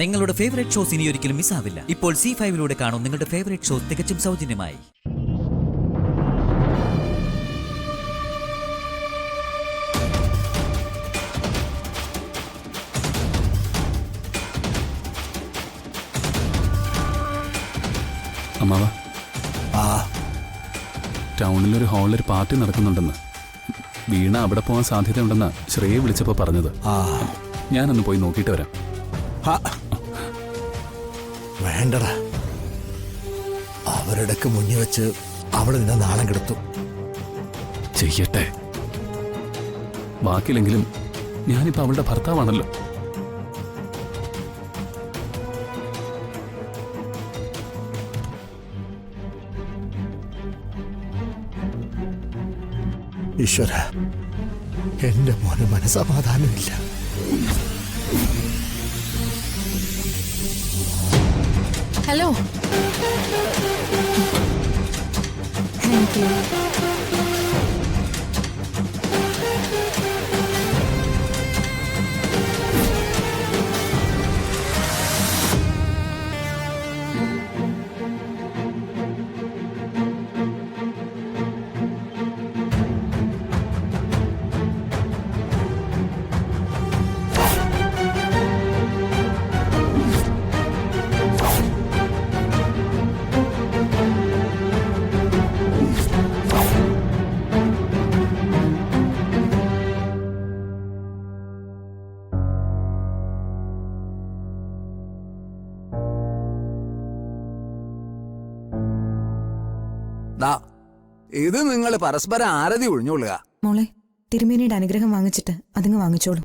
നിങ്ങളുടെ favourite shows ഇനി ഒരിക്കലും മിസ്സാവില്ല. ഇപ്പോൾ C5 കാണും നിങ്ങളുടെ ഫേവറേറ്റ് ഷോസ് തികച്ചും സൗജന്യമായി. അമ്മാവ, ടൗണിലൊരു ഹാളിലൊരു പാർട്ടി നടക്കുന്നുണ്ടെന്ന്. വീണ അവിടെ പോകാൻ സാധ്യതയുണ്ടെന്ന് ശ്രേയെ വിളിച്ചപ്പോൾ പറഞ്ഞത്. ഞാനൊന്ന് പോയി നോക്കിയിട്ട് വരാം. വേണ്ടടാ, അവരുടെക്ക് മുന്നിൽ വെച്ച് അവള് നിന്നെ നാണം കെടുത്തു. ചെയ്യട്ടെ, ബാക്കിയില്ലെങ്കിലും ഞാനിപ്പോ അവളുടെ ഭർത്താവാണല്ലോ. ഈശ്വര, എന്റെ മോന് മനസമാധാനമില്ല. Hello, thank you. ഇത് നിങ്ങൾ പരസ്പരം ആരതി ഒഴിഞ്ഞോളുക. മോളെ, തിരുമേനിയുടെ അനുഗ്രഹം വാങ്ങിച്ചിട്ട് അതിങ്ങ് വാങ്ങിച്ചോളൂ.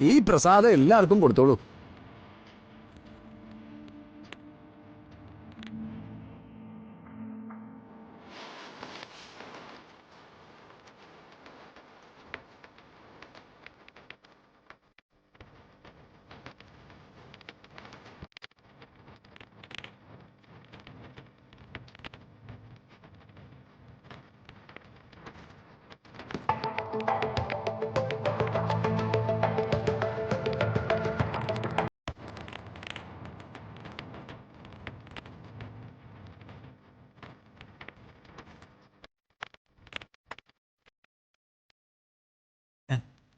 ഈ പ്രസാദം എല്ലാവർക്കും കൊടുത്തോളൂ.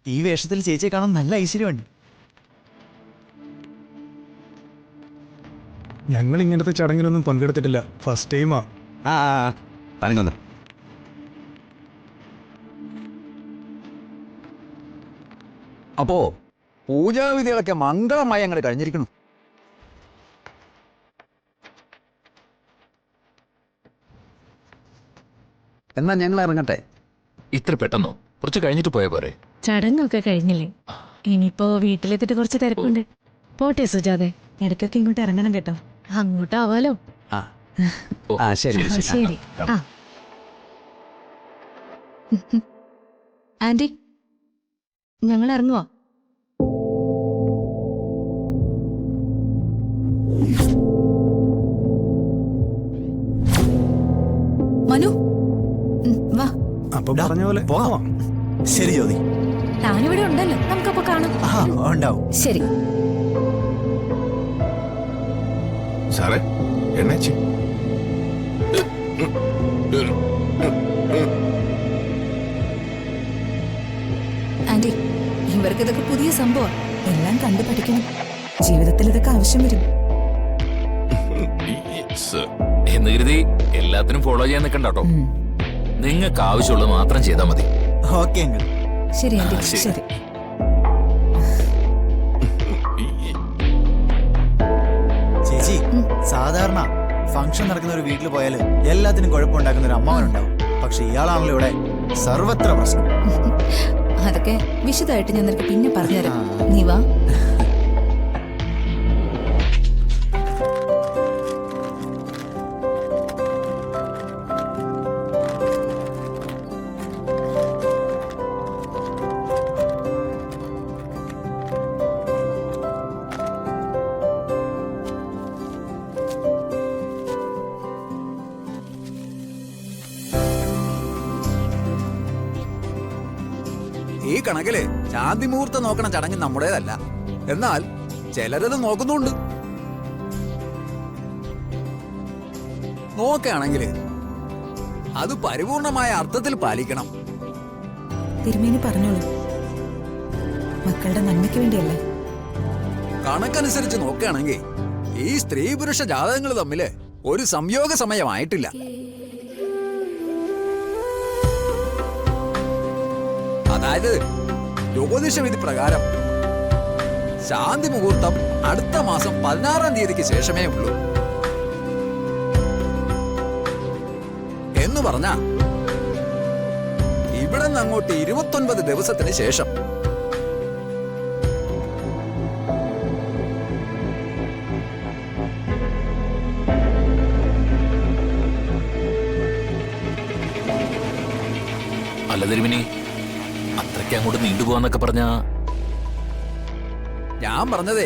ഈ വേഷത്തിൽ ചേച്ചിയെ കാണാൻ നല്ല ഐശ്വര്യമുണ്ട്. ഞങ്ങൾ ഇങ്ങനത്തെ ചടങ്ങിലൊന്നും പങ്കെടുത്തിട്ടില്ല, ഫസ്റ്റ് ടൈമാ. പറഞ്ഞൊന്ന് അപ്പോ പൂജാവിധികളൊക്കെ മംഗളമായി അങ്ങോട്ട് കഴിഞ്ഞിരിക്കുന്നു. എന്നാ ഞങ്ങൾ ഇറങ്ങട്ടെ. ഇത്ര പെട്ടെന്നോ? കുറച്ച് കഴിഞ്ഞിട്ട് പോയാ പോരെ? ചടങ്ങൊക്കെ കഴിഞ്ഞില്ലേ, ഇനിയിപ്പോ വീട്ടിലെത്തിട്ട് കുറച്ച് തിരക്കുണ്ട്. പോട്ടെ സുജാതെ, ഇടയ്ക്കൊക്കെ ഇങ്ങോട്ട് ഇറങ്ങണം കേട്ടോ. അങ്ങോട്ടാവാലോ. ശരി. ശരി. ആന്റി, ഞങ്ങൾ ഇറങ്ങുവാ. മനു, വാ. അപ്പൊ പറഞ്ഞ പോലെ പോവാം. ശരി ജ്യോതി. താനിവിടെ ഉണ്ടല്ലോ, നമുക്കപ്പോ കാണാം. ഉണ്ടാവും. ശരി. സാറേ, എണ്ണ ആന്റി, ഇവർക്ക് ഇതൊക്കെ പുതിയ സംഭവം. എല്ലാം കണ്ടു പഠിക്കണം. ജീവിതത്തിൽ ഇതൊക്കെ ആവശ്യം വരും. എന്ന് കരുതി എല്ലാത്തിനും ഫോളോ ചെയ്യാൻ നിൽക്കണ്ട കേട്ടോ. നിങ്ങൾക്ക് ആവശ്യമുള്ളത് മാത്രം ചെയ്താൽ മതി. Okay uncle. ശരി ആന്റി. ശരി. ശരി. ചേച്ചി, സാധാരണ ഫംഗ്ഷൻ നടക്കുന്ന ഒരു വീട്ടിൽ പോയാൽ എല്ലാത്തിനും കുഴപ്പമുണ്ടാക്കുന്ന ഒരു അമ്മാവനുണ്ടാവും. പക്ഷെ ഇയാളാണല്ലോ ഇവിടെ സർവത്ര പ്രശ്നം. അതൊക്കെ വിശദമായിട്ട് ഞാൻ നിനക്ക് പിന്നെ പറഞ്ഞുതരാം. നീ വാ. ഈ കണക്കില് ശാന്തി മുഹൂർത്തം നോക്കണ ചടങ്ങ് നമ്മുടേതല്ല. എന്നാൽ ചിലരത് നോക്കുന്നുണ്ട്. നോക്കുകയാണെങ്കിൽ അത് പരിപൂർണമായ അർത്ഥത്തിൽ പാലിക്കണം. തിരുമേനി പറഞ്ഞോളൂ. മക്കളുടെ നന്മയ്ക്ക് വേണ്ടിയല്ലേ? കണക്കനുസരിച്ച് നോക്കുകയാണെങ്കിൽ ഈ സ്ത്രീ പുരുഷ ജാതകങ്ങൾ തമ്മില് ഒരു സംയോഗ സമയമായിട്ടില്ല. അതായത് ജ്യോതിഷ വിധി പ്രകാരം ശാന്തി മുഹൂർത്തം അടുത്ത മാസം 16-ാം തീയതിക്ക് ശേഷമേ ഉള്ളൂ. എന്ന് പറഞ്ഞ ഇവിടെ നിന്ന് അങ്ങോട്ട് 29 ദിവസത്തിന് ശേഷം. അല്ല തിരുമിനി, അത്രയ്ക്ക് അങ്ങോട്ട് നീണ്ടുപോവാന്നൊക്കെ പറഞ്ഞാ? ഞാൻ പറഞ്ഞതേ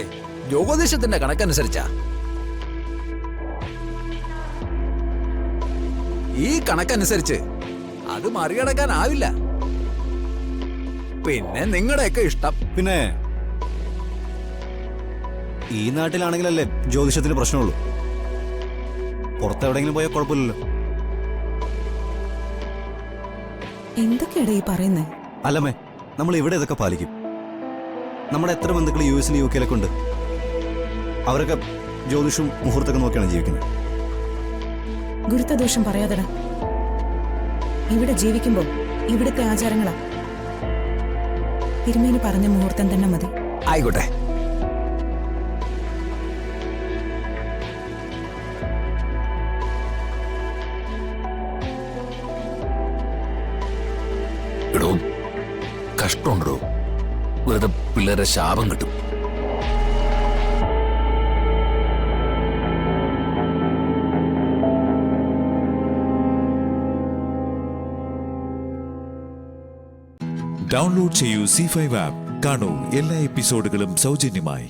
ജ്യോതിഷത്തിന്റെ കണക്കനുസരിച്ചാ. ഈ കണക്കനുസരിച്ച് അത് മറികടക്കാനാവില്ല. പിന്നെ നിങ്ങളുടെയൊക്കെ ഇഷ്ടം. പിന്നെ ഈ നാട്ടിലാണെങ്കിലല്ലേ ജ്യോതിഷത്തിന് പ്രശ്നമുള്ളൂ. പുറത്തെവിടെയെങ്കിലും പോയാൽ കുഴപ്പമില്ലല്ലോ. എന്തൊക്കെയാടാ ഈ പറയുന്നേ? അല്ലമ്മേ, നമ്മൾ ഇവിടെ ഇതൊക്കെ പാലിക്കും. നമ്മുടെ എത്ര ബന്ധുക്കൾ US UK ഉണ്ട്. അവരൊക്കെ ജ്യോതിഷവും മുഹൂർത്തമൊക്കെ നോക്കിയാണ് ജീവിക്കുന്നത്. ഗുരുത്വദോഷം പറയാതെടാ. ഇവിടെ ജീവിക്കുമ്പോൾ ഇവിടുത്തെ ആചാരങ്ങളാ. തിരുമേനി പറഞ്ഞ മുഹൂർത്തം തന്നെ മതി. ആയിക്കോട്ടെ. എടോ, കഷ്ടമുണ്ടോ? വെറുതെ പിള്ളേരെ ശാപം കിട്ടും. ഡൗൺലോഡ് ചെയ്യൂ C5 ആപ്പ്. കാണൂ എല്ലാ എപ്പിസോഡുകളും സൗജന്യമായി.